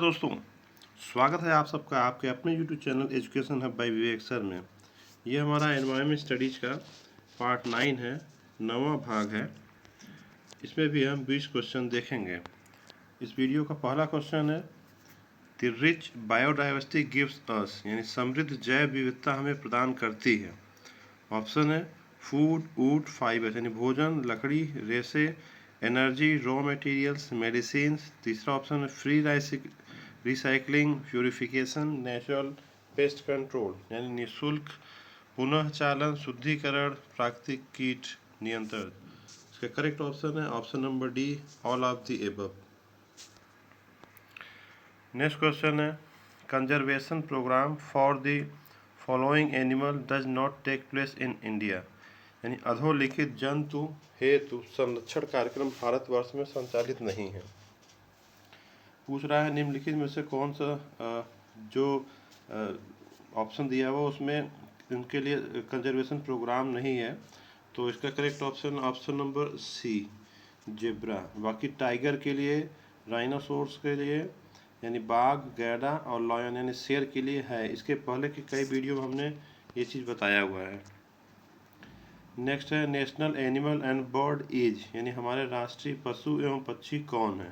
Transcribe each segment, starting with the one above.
दोस्तों, स्वागत है आप सबका आपके अपने YouTube channel education hub by Vivek sir में। ये हमारा एनवायरनमेंट स्टडीज का पार्ट 9 है, 9वां भाग है। इसमें भी हम 20 क्वेश्चन देखेंगे। इस वीडियो का पहला क्वेश्चन है, the rich biodiversity gives us, यानी समृद्ध जैव विविधता हमें प्रदान करती है। ऑप्शन है फूड, वुड, फाइबर, यानी भोजन, लकड़ी, रेशे, एनर्जी, रॉ मटेरियल्स, मेडिसिन्स। तीसरा ऑप्शन है free recycling, purification, natural pest control, यानी निःशुल्क पुनः चालन, शुद्धिकरण, प्राकृतिक कीट नियंत्रण। इसका करेक्ट ऑप्शन है option number D, all of the above. Next question है, conservation program for the following animal does not take place in India, यानी अधोलिखित जंतु हेतु संरक्षण कार्यक्रम भारतवर्ष में संचालित नहीं है। पूछ रहा है निम्नलिखित में से कौन सा जो ऑप्शन दिया हुआ उसमें उनके लिए कंजर्वेशन प्रोग्राम नहीं है। तो इसका correct option number C, zebra. बाकी टाइगर के लिए, राइनोसोर्स के लिए यानी बाघ, गैंडा और लॉयन यानी शेर के लिए है। इसके पहले के कई वीडियो में हमने ये चीज़ बताया हुआ है। नेक्स्ट है, national animal and bird is, यानी हमारे राष्ट्रीय पशु एवं पक्षी कौन है।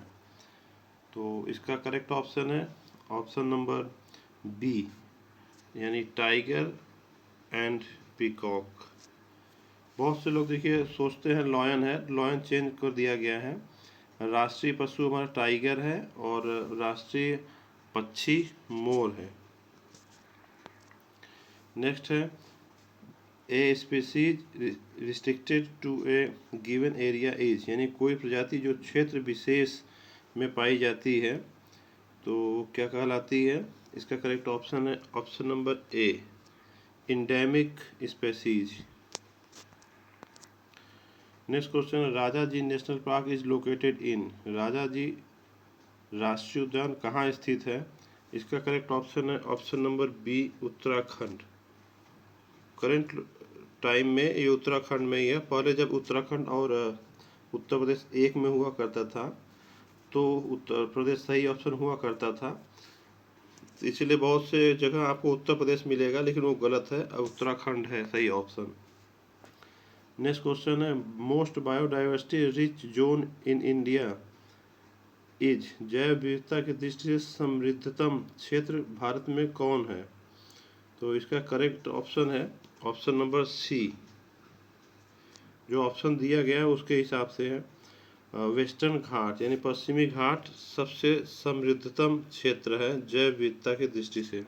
तो इसका करेक्ट ऑप्शन है ऑप्शन नंबर बी, यानी टाइगर एंड पीकॉक। बहुत से लोग देखिए सोचते हैं लॉयन है, लॉयन चेंज कर दिया गया है। राष्ट्रीय पशु हमारा टाइगर है और राष्ट्रीय पक्षी मोर है। नेक्स्ट है, a species restricted to a given area is, यानी कोई प्रजाति जो क्षेत्र विशेष में पाई जाती है तो क्या कहलाती है। इसका करेक्ट ऑप्शन है option number A, endemic species. Next question, Rajaji national park is located in, Rajaji राष्ट्रीय उद्यान कहाँ स्थित है। इसका करेक्ट ऑप्शन है option number B, Uttarakhand. Current time में ये उत्तराखंड में ही है। पहले जब उत्तराखंड और उत्तर प्रदेश एक में हुआ करता था तो उत्तर प्रदेश सही ऑप्शन हुआ करता था, इसलिए बहुत से जगह आपको उत्तर प्रदेश मिलेगा लेकिन वो गलत है, अब उत्तराखंड है सही ऑप्शन। नेक्स्ट क्वेश्चन है, most biodiversity rich zone in India is, जैव विविधता की दृष्टि से समृद्धतम क्षेत्र भारत में कौन है। तो इसका करेक्ट ऑप्शन है ऑप्शन नंबर सी, जो ऑप्शन दिया गया है उसके हिसाब से है वेस्टर्न घाट, यानी पश्चिमी घाट सबसे समृद्धतम क्षेत्र है जैव विविधता की दृष्टि से।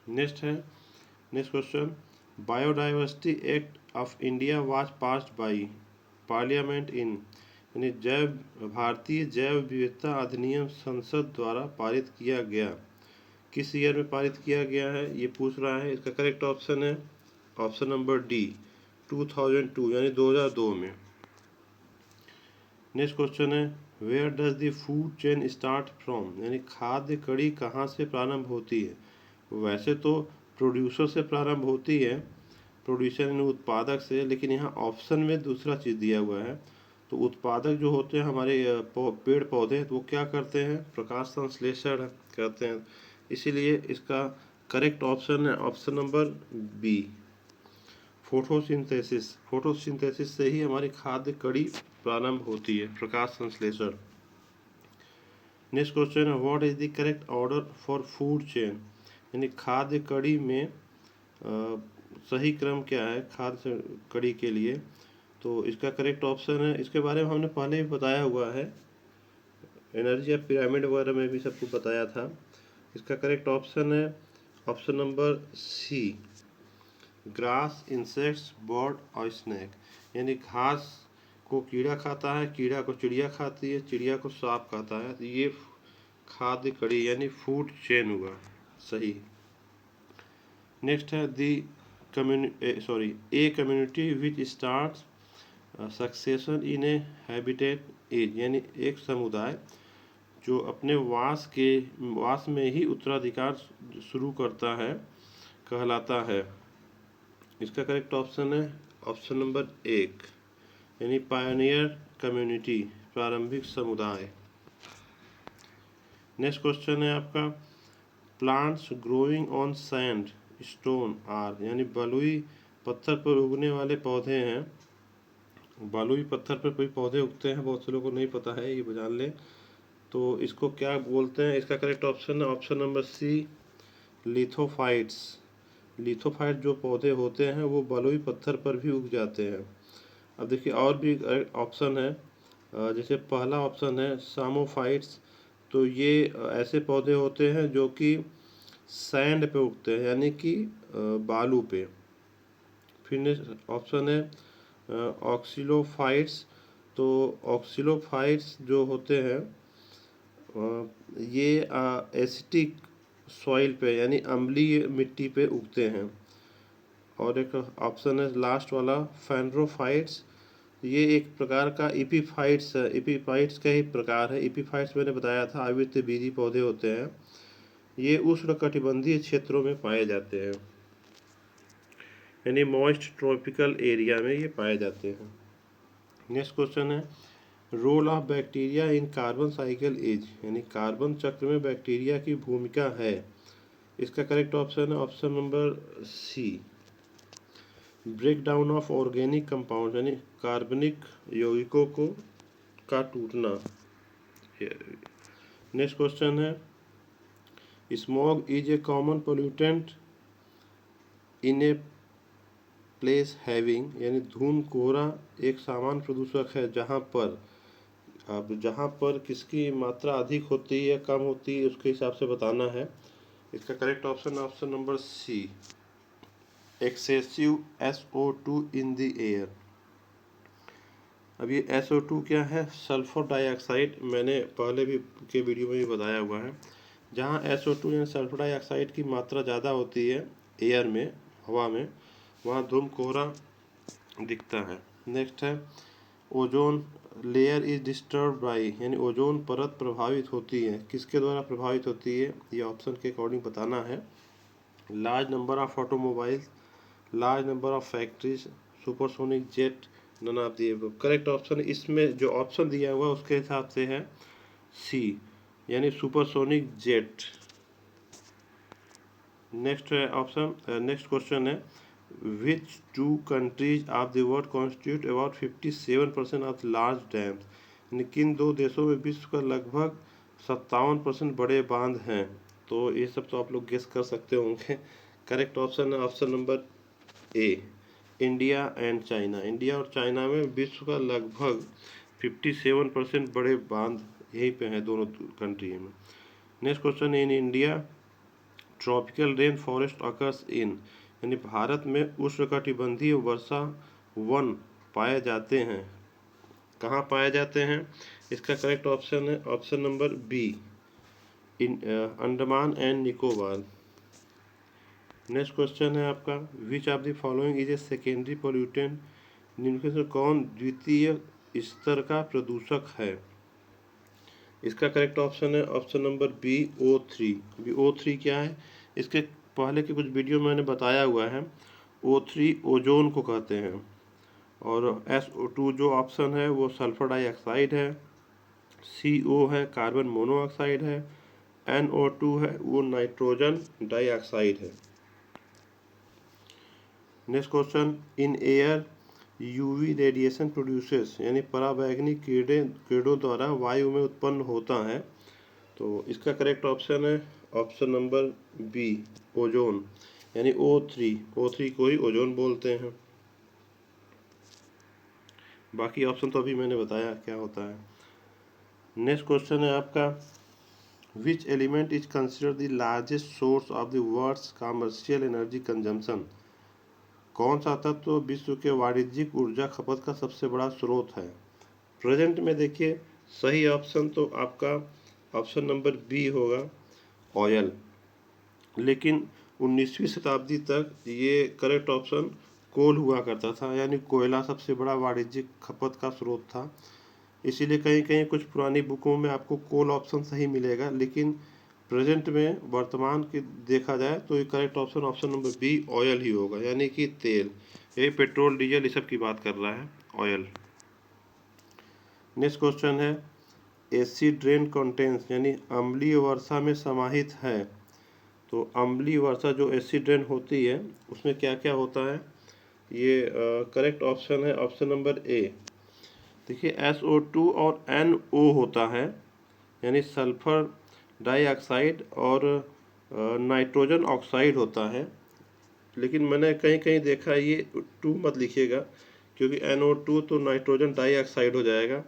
Next question, biodiversity act of India was passed by parliament in, यानी भारतीय जैव विविधता अधिनियम संसद द्वारा पारित किया गया, किस ईयर में पारित किया गया है ये पूछ रहा है। इसका करेक्ट ऑप्शन है ऑप्शन नंबर डी, 2002 यानी 2002 में। नेक्स्ट क्वेश्चन है, where does the food chain start from, यानी खाद्य कड़ी कहाँ से प्रारंभ होती है। वैसे तो प्रोड्यूसर से प्रारंभ होती है, प्रोड्यूसर यानी उत्पादक से, लेकिन यहाँ ऑप्शन में दूसरा चीज़ दिया हुआ है। तो उत्पादक जो होते हैं हमारे पेड़ पौधे, तो वो क्या करते हैं, प्रकाश संश्लेषण करते हैं, इसीलिए इसका करेक्ट ऑप्शन है option number B, photosynthesis. Photosynthesis से ही हमारी खाद्य कड़ी प्रारंभ होती है, प्रकाश संश्लेषण। नेक्स्ट क्वेश्चन है, what is the correct order for food chain, यानी खाद्य कड़ी में सही क्रम क्या है खाद्य कड़ी के लिए। तो इसका करेक्ट ऑप्शन है, इसके बारे में हमने पहले भी बताया हुआ है, एनर्जी या पिरामिड वगैरह में भी सबको बताया था। इसका करेक्ट ऑप्शन है option number C, grass, insects, bird और स्नेक, यानी घास को कीड़ा खाता है, कीड़ा को चिड़िया खाती है, चिड़िया को सांप खाता है, तो ये खाद्य कड़ी यानी फूड चेन हुआ सही। नेक्स्ट है, a community which starts succession in a habitat is, यानी एक समुदाय जो अपने वास में ही उत्तराधिकार शुरू करता है कहलाता है। इसका करेक्ट ऑप्शन है ऑप्शन नंबर एक, यानी पायनियर कम्युनिटी, प्रारंभिक समुदाय। नेक्स्ट क्वेश्चन है आपका plants growing on sandstone are, यानी बलुई पत्थर पर उगने वाले पौधे हैं। बलुई पत्थर पर कोई पौधे उगते हैं, बहुत से लोगों को नहीं पता है, ये जान लें। तो इसको क्या बोलते हैं? इसका करेक्ट ऑप्शन है ऑप्शन नंबर सी, लिथोफाइट्स। लिथोफाइट जो पौधे होते हैं वो बलुई पत्थर पर भी उग जाते हैं। अब देखिए और भी ऑप्शन है, जैसे पहला ऑप्शन है सामोफाइट्स। तो ये ऐसे पौधे होते हैं जो कि सैंड पे उगते हैं, यानी कि बालू पे। फिर नेक्स्ट ऑप्शन है ऑक्सिलोफाइट्स। तो ऑक्सिलोफाइट्स जो होते हैं ये एसिटिक सॉइल पे, यानी अम्लीय मिट्टी पे उगते हैं। और एक ऑप्शन है लास्ट वाला फैंड्रोफाइट्स। ये एक प्रकार का इपीफाइट्स है, इपीफाइट्स का ही प्रकार है। इपीफाइट्स मैंने बताया था आवृतबीजी पौधे होते हैं, ये उष्णकटिबंधीय क्षेत्रों में पाए जाते हैं, यानी मॉइस्ट ट्रॉपिकल एरिया में ये पाए जाते हैं। नेक्स्ट क्वेश्चन है role of bacteria in carbon cycle is, यानी कार्बन चक्र में बैक्टीरिया की भूमिका है। इसका करेक्ट ऑप्शन है option number C, break down of organic compound, यानी कार्बनिक यौगिकों को का टूटना। नेक्स्ट क्वेश्चन है smog is a common pollutant in a place having, यानी धूम कोहरा एक सामान्य प्रदूषक है जहाँ पर, अब जहाँ पर किसकी मात्रा अधिक होती है या कम होती है उसके हिसाब से बताना है। इसका correct option option number C, excessive SO2 in the air. अब ये SO2 क्या है? सल्फर डाइऑक्साइड, मैंने पहले भी के वीडियो में भी बताया हुआ है। जहाँ SO2 यानी सल्फर डाइऑक्साइड की मात्रा ज़्यादा होती है एयर में, हवा में, वहाँ धूम कोहरा दिखता है। नेक्स्ट है ozone layer is disturb by, यानी ओजोन परत प्रभावित होती है, किसके द्वारा प्रभावित होती है ये ऑप्शन के अकॉर्डिंग बताना है। Large number of automobiles, large number of factories, supersonic jet, none of the above. Correct option इसमें जो ऑप्शन दिया हुआ उसके हिसाब से है सी, यानी सुपरसोनिक जेट। नेक्स्ट है ऑप्शन, नेक्स्ट क्वेश्चन है which two countries of the world constitute about 57% of large dams, यानी किन दो देशों में विश्व का लगभग 57% बड़े बांध हैं। तो ये सब तो आप लोग गेस कर सकते होंगे। करेक्ट ऑप्शन है option number A, India and China. India और चाइना में विश्व का लगभग 57% बड़े बांध यहीं पे हैं, दोनों कंट्री में। Next question, in India tropical rain forest occurs in, यानी भारत में उष्णकटिबंधीय वर्षा वन पाए जाते हैं, कहाँ पाए जाते हैं? इसका करेक्ट ऑप्शन है option number B, in Andaman and Nicobar. Next question है आपका which of the following is a secondary pollutant, निम्नलिखित में कौन द्वितीय स्तर का प्रदूषक है? इसका करेक्ट ऑप्शन है ऑप्शन नंबर बी, O3। अभी O3 क्या है? इसके पहले के कुछ वीडियो मैंने बताया हुआ है। O3 ओजोन को कहते हैं, और SO2 जो ऑप्शन है वो सल्फर डाइऑक्साइड है, CO है कार्बन मोनोऑक्साइड है, NO2 है वो नाइट्रोजन डाइऑक्साइड है। Next question, in air UV radiation produces, यानी पराबैंगनी किरणों द्वारा वायु में उत्पन्न होता है। तो इसका करेक्ट ऑप्शन है ऑप्शन नंबर बी, ओजोन, यानी O3 को ही ओजोन बोलते हैं। बाकी ऑप्शन तो अभी मैंने बताया क्या होता है। नेक्स्ट क्वेश्चन है आपका which element is considered the largest source of the world's commercial energy consumption, कौन सा तत्व विश्व के वाणिज्यिक ऊर्जा खपत का सबसे बड़ा स्रोत है? प्रेजेंट में देखिए सही ऑप्शन तो आपका ऑप्शन नंबर बी होगा, ऑयल। लेकिन 19वीं शताब्दी तक ये करेक्ट ऑप्शन कोल हुआ करता था, यानी कोयला सबसे बड़ा वाणिज्यिक खपत का स्रोत था। इसीलिए कहीं कहीं कुछ पुरानी बुकों में आपको कोल ऑप्शन सही मिलेगा, लेकिन प्रेजेंट में वर्तमान की देखा जाए तो ये correct option option number B, oil ही होगा, यानी कि तेल। ये पेट्रोल डीजल ये सब की बात कर रहा है, ऑयल। नेक्स्ट क्वेश्चन है एसिड रेन कंटेन्स यानी अम्लीय वर्षा में समाहित है। तो अम्लीय वर्षा जो एसिड रेन होती है उसमें क्या क्या होता है, ये करेक्ट ऑप्शन है ऑप्शन नंबर ए। देखिए SO2 और NO होता है यानी सल्फर डाइऑक्साइड और नाइट्रोजन ऑक्साइड होता है। लेकिन मैंने कहीं कहीं देखा है ये 2 मत लिखिएगा क्योंकि NO2 तो नाइट्रोजन डाइऑक्साइड हो जाएगा,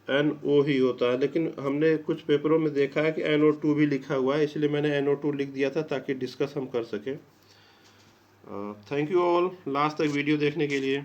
NO ही होता है। लेकिन हमने कुछ पेपरों में देखा है कि NO2 भी लिखा हुआ है, इसलिए मैंने NO2 लिख दिया था ताकि डिस्कस हम कर सकें। थैंक यू ऑल लास्ट तक वीडियो देखने के लिए।